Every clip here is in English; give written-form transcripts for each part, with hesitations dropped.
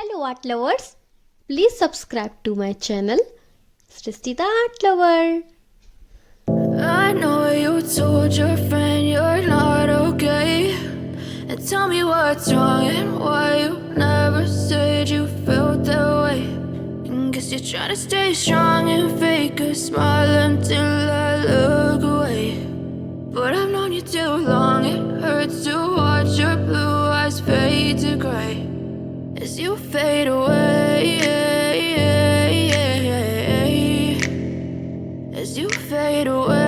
Hello art lovers, please subscribe to my channel Srishti the Art Lover. I know you told your friend you're not okay, and tell me what's wrong and why you never said you felt that way. And guess you're trying to stay strong and fake a smile until I look away. But I've known you too long, it hurts to watch your blue eyes fade to gray as you fade away, as you fade away.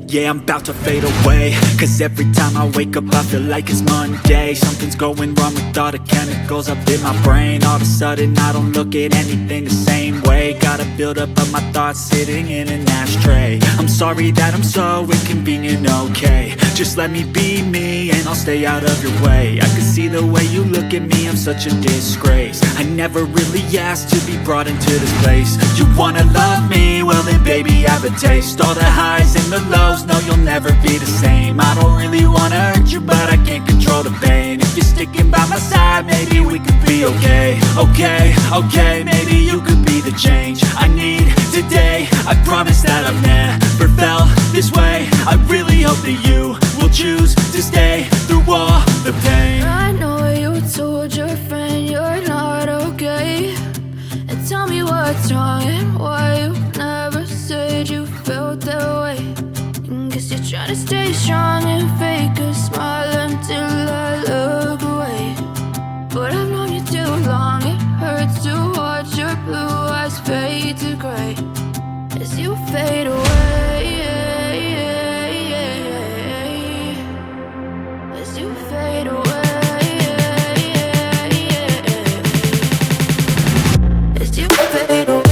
Yeah, I'm about to fade away, cause every time I wake up I feel like it's Monday. Something's going wrong with all the chemicals up in my brain. All of a sudden I don't look at anything the same way. Gotta build up of my thoughts sitting in an ashtray. I'm sorry that I'm so inconvenient, okay. Just let me be me and I'll stay out of your way. I can see the way you look at me, I'm such a disgrace. I never really asked to be brought into this place. You wanna love me? Well then baby have a taste. All the highs and the lows, no you'll never be the same. I don't really wanna hurt you but I can't control the pain. If you're sticking by my side, maybe we could be okay. Okay, maybe you could be the change I need today. I promise that I've never felt this way. I really hope that you will choose to stay through all the pain. I know you told your friend you're not okay, and tell me what's wrong and why you never said you felt that way. And guess you're trying to stay strong and fake a smile until I look away. But I've known you too long, it hurts to watch your blue eyes fade to gray as you fade away, as you fade away, as you fade away.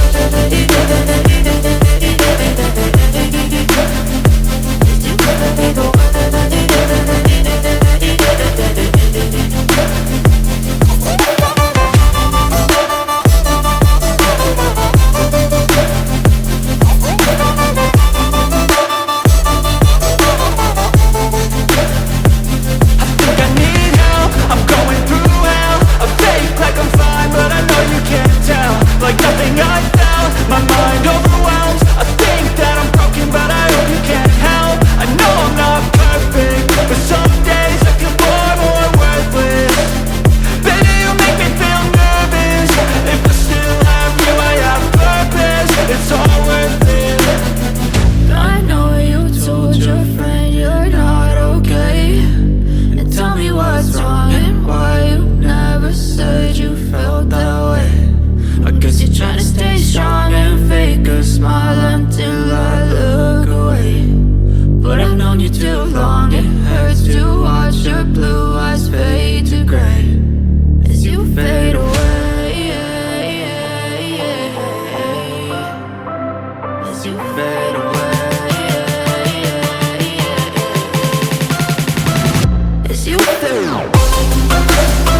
As you fade away.